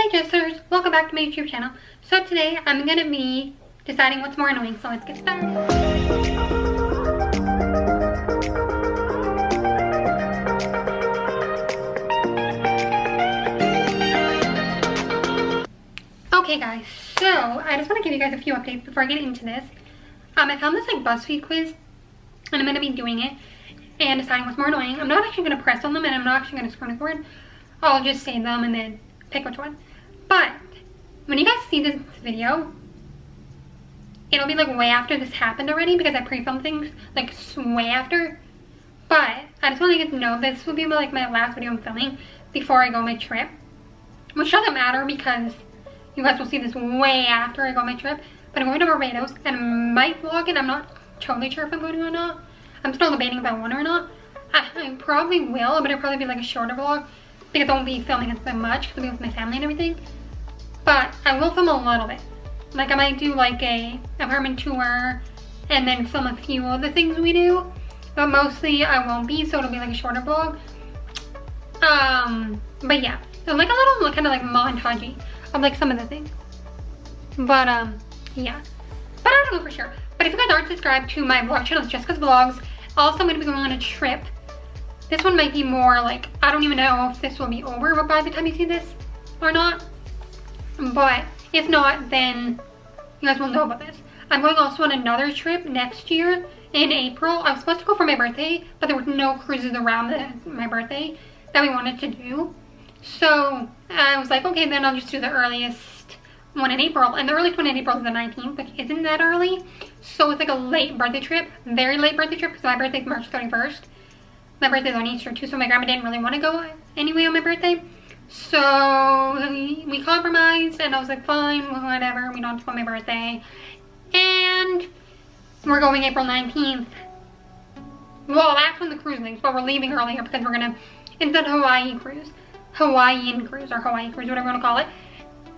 Hey Jesters, welcome back to my YouTube channel. So today I'm going to be deciding what's more annoying, so let's get started. Okay guys, so I just want to give you guys a few updates before I get into this. I found this like BuzzFeed quiz and I'm going to be doing it and deciding what's more annoying. I'm not actually going to press on them and I'm not actually going to screen record. I'll just say them and then pick which one. But when you guys see this video, it'll be like way after this happened already because I pre-filmed things like way after. But I just want to get to know this will be like my last video I'm filming before I go on my trip, which doesn't matter because you guys will see this way after I go on my trip. But I'm going to Barbados and I might vlog it. I'm not totally sure if I'm going to or not. I'm still debating if I want to or not. I probably will, but it'll probably be like a shorter vlog because I won't be filming it that much because I'll be with my family and everything. But I will film a little bit. Like I might do like a apartment tour and then film a few of the things we do. But mostly I won't be, so it'll be like a shorter vlog. But yeah. So like a little kind of like montagey of like some of the things. But yeah. But I don't know for sure. But if you guys aren't subscribed to my vlog channel, it's Jessica's Vlogs. Also I'm going to be going on a trip. This one might be more like, I don't even know if this will be over by the time you see this or not. But if not, then you guys will know about this. I'm going also on another trip next year in April. I was supposed to go for my birthday, but there were no cruises around my birthday that we wanted to do. So I was like, okay, then I'll just do the earliest one in April. And the earliest one in April is the 19th, which isn't that early. So it's like a late birthday trip, very late birthday trip, because my birthday is March 31st. My birthday's on Easter too, so my grandma didn't really want to go anyway on my birthday. So we compromised and I was like, fine, whatever, we don't have to go on my birthday. And we're going April 19th. Well, that's when the cruise leaves, but we're leaving earlier because we're gonna, instead of Hawaiian cruise, or Hawaii cruise, whatever you want to call it.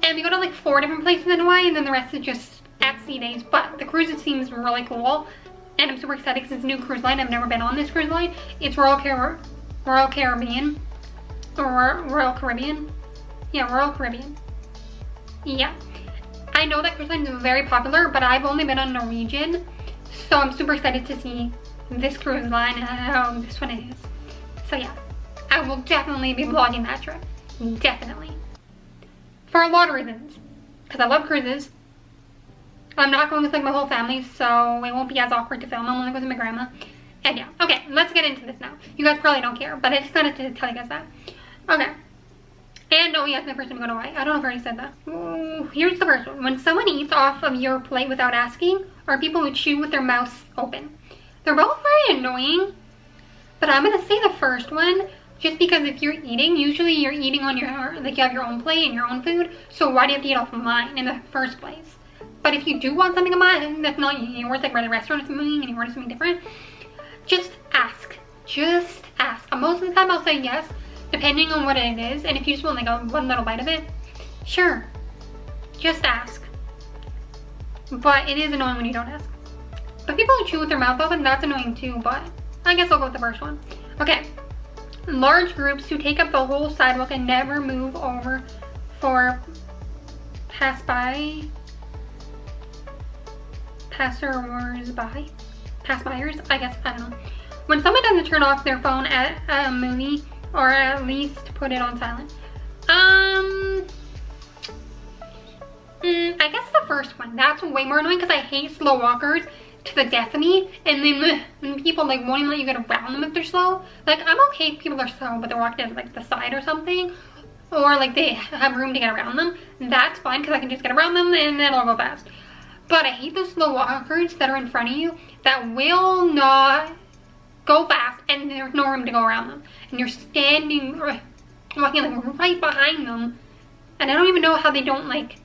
And we go to like 4 different places in Hawaii and then the rest is just at sea days. But the cruise, it seems really cool. And I'm super excited because it's a new cruise line. I've never been on this cruise line. It's Royal Caribbean. Or Royal Caribbean. Yeah, Royal Caribbean. Yeah. I know that cruise line is very popular, but I've only been on Norwegian. So I'm super excited to see this cruise line and how this one is. So yeah, I will definitely be vlogging that trip. Definitely. For a lot of reasons. Because I love cruises. I'm not going with like my whole family, so it won't be as awkward to film. I'm only going with my grandma. And yeah, okay, let's get into this now. You guys probably don't care, but I just wanted to tell you guys that. Okay. And oh yes, my first time to go to Hawaii. I don't know if I already said that. Ooh, here's the first one. When someone eats off of your plate without asking, or people who chew with their mouths open. They're both very annoying, but I'm gonna say the first one, just because if you're eating, usually you're eating on your, like you have your own plate and your own food, so why do you have to eat off of mine in the first place? But if you do want something of mine that's not yours, like by the restaurant or something, and you order something different, just ask. Just ask. Most of the time I'll say yes, depending on what it is. And if you just want like one little bite of it, sure. Just ask. But it is annoying when you don't ask. But people who chew with their mouth open, that's annoying too, but I guess I'll go with the first one. Okay. Large groups who take up the whole sidewalk and never move over for passers-by, I guess, I don't know. When someone doesn't turn off their phone at a movie, or at least put it on silent. I guess the first one. That's way more annoying because I hate slow walkers to the death of me. And then when people like won't even let you get around them if they're slow. Like I'm okay if people are slow, but they're walking to like the side or something. Or like they have room to get around them. That's fine because I can just get around them and then I'll go fast. But I hate those slow walkers that are in front of you that will not go fast and there's no room to go around them. And you're standing, walking like right behind them. And I don't even know how they don't like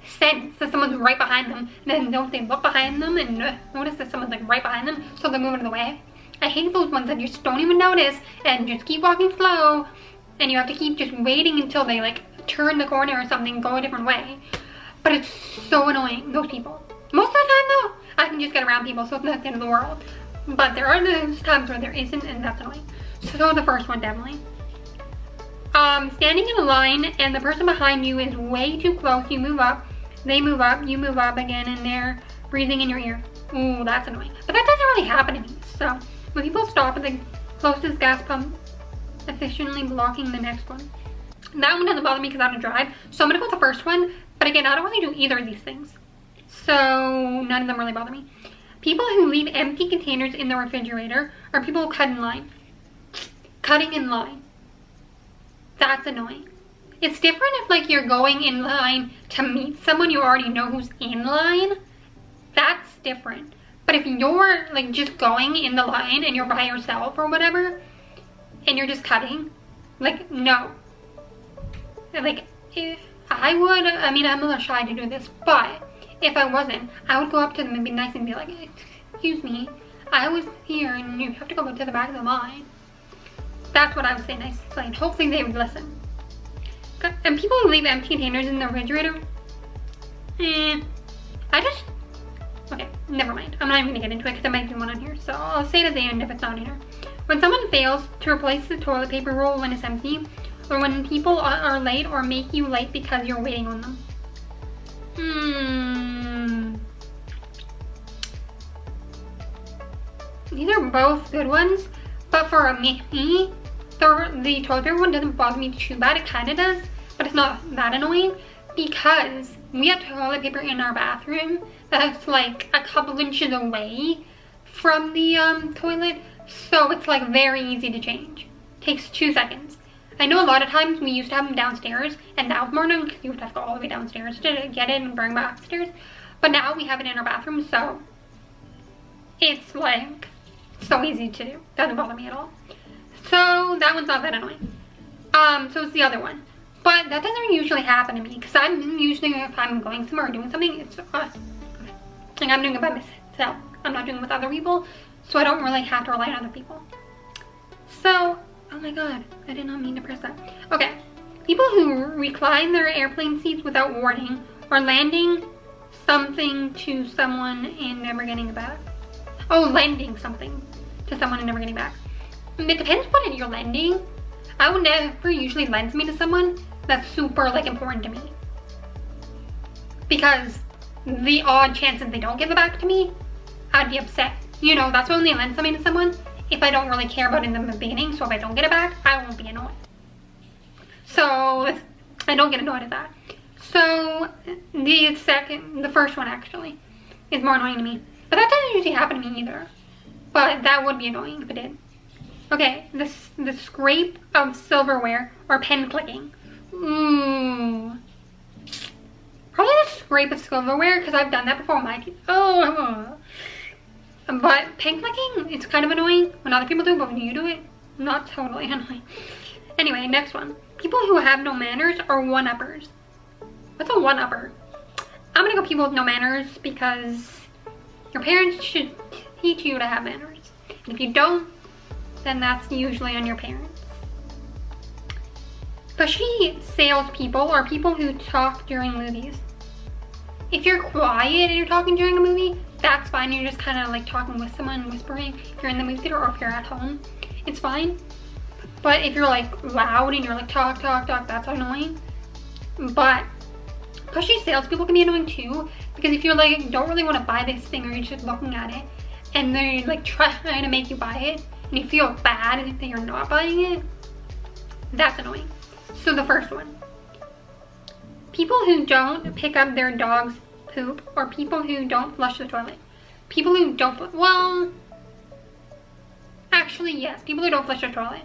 sense that someone's right behind them. And then don't they look behind them and notice that someone's like right behind them so they're moving in the way. I hate those ones that you just don't even notice and just keep walking slow. And you have to keep just waiting until they like turn the corner or something, go a different way. But it's so annoying, those people. Most of the time though, I can just get around people, so it's not the end of the world. But there are those times where there isn't, and that's annoying. So the first one, definitely. Standing in a line and the person behind you is way too close, you move up, they move up, you move up again, and they're breathing in your ear. Ooh, that's annoying. But that doesn't really happen to me. So when people stop at the closest gas pump, efficiently blocking the next one. That one doesn't bother me because I don't drive. So I'm gonna go with the first one. But again, I don't really do either of these things. So none of them really bother me. People who leave empty containers in the refrigerator are people who cut in line. Cutting in line. That's annoying. It's different if like you're going in line to meet someone you already know who's in line. That's different. But if you're like just going in the line and you're by yourself or whatever, and you're just cutting, like, no. Like, I would, I mean, I'm a little shy to do this, but if I wasn't, I would go up to them and be nice and be like, excuse me, I was here and you have to go to the back of the line. That's what I would say nicely, and hopefully they would listen. And people who leave empty containers in the refrigerator, okay, never mind. I'm not even gonna get into it because there might be one on here, so I'll say it at the end if it's not in here. When someone fails to replace the toilet paper roll when it's empty, or when people are late or make you late because you're waiting on them. These are both good ones, but for me, the toilet paper one doesn't bother me too bad. It kind of does, but it's not that annoying because we have toilet paper in our bathroom that's like a couple inches away from the toilet, so it's like very easy to change. Takes 2 seconds. I know a lot of times we used to have them downstairs, and that was more annoying because you would have to go all the way downstairs to get it and bring back upstairs. But now we have it in our bathroom, so it's like so easy to do. Doesn't bother me at all. So that one's not that annoying. So it's the other one. But that doesn't usually happen to me because I'm usually, if I'm going somewhere or doing something, it's like I'm doing it by myself. I'm not doing it with other people, so I don't really have to rely on other people. So, oh my god, I did not mean to press that. Okay, people who recline their airplane seats without warning or landing something to someone and never getting it back. Oh, lending something to someone and never getting back. It depends what you're lending. I would never usually lend something to someone that's super like important to me, because the odd chance that they don't give it back to me, I'd be upset. You know, that's why I only lend something to someone if I don't really care about it in the beginning. So if I don't get it back, I won't be annoyed. So I don't get annoyed at that. So the first one actually is more annoying to me, but that doesn't usually happen to me either. But that would be annoying if it did. Okay, the scrape of silverware or pen clicking. Probably the scrape of silverware because I've done that before with my teeth. But pen clicking, it's kind of annoying when other people do it, but when you do it, not totally annoying. Anyway, next one. People who have no manners or one-uppers. What's a one-upper? I'm gonna go people with no manners because your parents should teach you to have manners. And if you don't, then that's usually on your parents. Especially salespeople or people who talk during movies. If you're quiet and you're talking during a movie, that's fine. You're just kind of like talking with someone, whispering. If you're in the movie theater or if you're at home, it's fine. But if you're like loud and you're like talk, that's annoying. But pushy salespeople can be annoying too, because if you're like don't really want to buy this thing or you're just looking at it and they're like trying to make you buy it and you feel bad if you're not buying it, that's annoying. So the first one. People who don't pick up their dog's poop or people who don't flush the toilet. People who don't, well, actually yes, people who don't flush their toilet.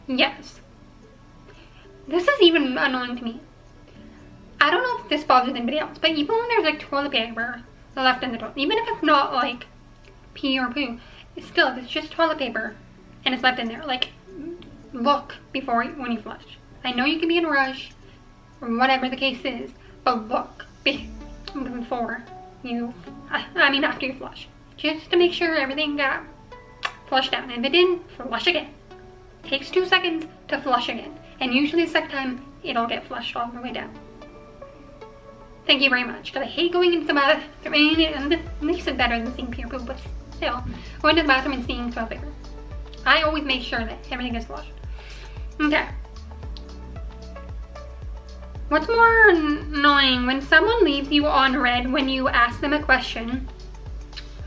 Yes. This is even annoying to me. I don't know if this bothers anybody else, but even when there's like toilet paper left in the toilet, even if it's not like pee or poo, it's still, if it's just toilet paper and it's left in there, like look before when you flush. I know you can be in a rush or whatever the case is, but look before you, after you flush, just to make sure everything got flushed out. And if it didn't, flush again. Takes 2 seconds to flush again, and usually the second time it'll get flushed all the way down. Thank you very much, because I hate going into the bathroom, and at least it's better than seeing pure poop, but still, going to the bathroom and seeing toilet paper. I always make sure that everything is flushed. Okay. What's more annoying? When someone leaves you on red when you ask them a question,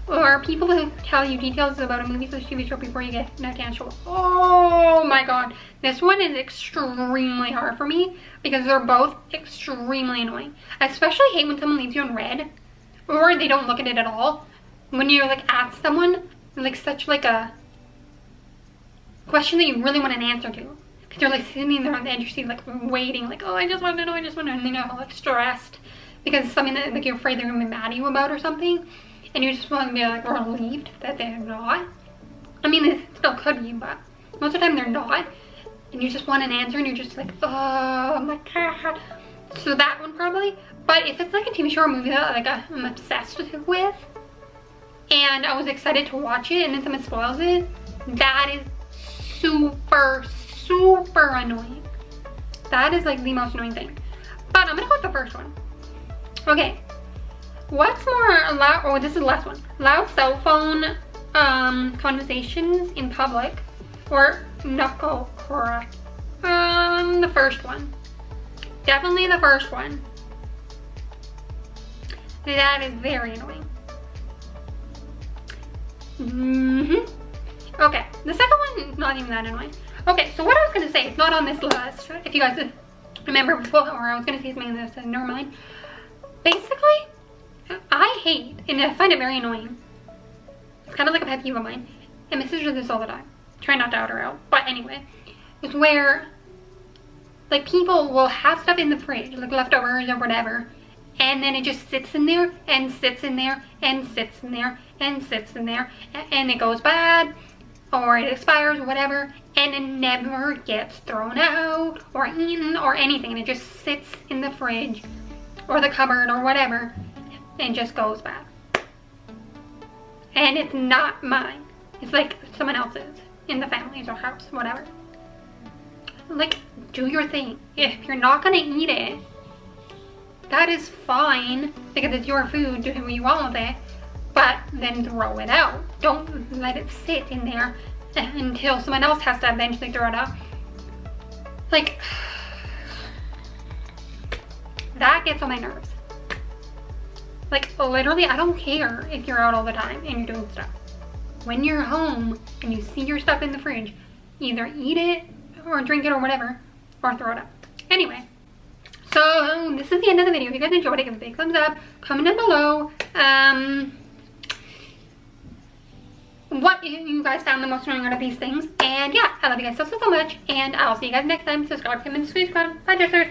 or people who tell you details about a movie or TV show before you get an answer. Oh my god. This one is extremely hard for me because they're both extremely annoying. I especially hate when someone leaves you on red or they don't look at it at all. When you like ask someone like such like a question that you really want an answer to. Because you're like sitting there on the edge of your seat like waiting like, oh, I just want to know, and then you're like stressed because it's something that like you're afraid they're going to be mad at you about or something. And you just want to be like relieved that they're not. I mean, it still could be, but most of the time they're not. And you just want an answer and you're just like, oh my god. So that one probably. But if it's like a TV show or movie that like I'm obsessed with and I was excited to watch it and then someone spoils it, that is super, super annoying. That is like the most annoying thing. But I'm gonna go with the first one. Okay. What's more loud? Oh, this is the last one. Loud cell phone conversations in public or knuckle crack? The first one. Definitely the first one. That is very annoying. Okay, the second one, not even that annoying. Okay, so what I was gonna say, it's not on this list. If you guys remember before, or I was gonna say something that said, never mind. Basically, I hate, and I find it very annoying. It's kind of like a pet peeve of mine. And my sister does this all the time. Try not to out her out. But anyway, it's where like people will have stuff in the fridge, like leftovers or whatever, and then it just sits in there and sits in there and sits in there and sits in there, and it goes bad or it expires or whatever, and it never gets thrown out or eaten or anything. And it just sits in the fridge or the cupboard or whatever and just goes bad. And it's not mine. It's like someone else's in the family's or house, whatever. Like, do your thing. If you're not gonna eat it, that is fine because it's your food, do what you want with it, but then throw it out. Don't let it sit in there until someone else has to eventually throw it out. Like, that gets on my nerves. Like, literally, I don't care if you're out all the time and you're doing stuff. When you're home and you see your stuff in the fridge, either eat it or drink it or whatever, or throw it out. Anyway, so this is the end of the video. If you guys enjoyed it, give it a big thumbs up. Comment down below what you guys found the most annoying out of these things. And yeah, I love you guys so much, and I'll see you guys next time. Subscribe, comment, subscribe. Bye, sisters.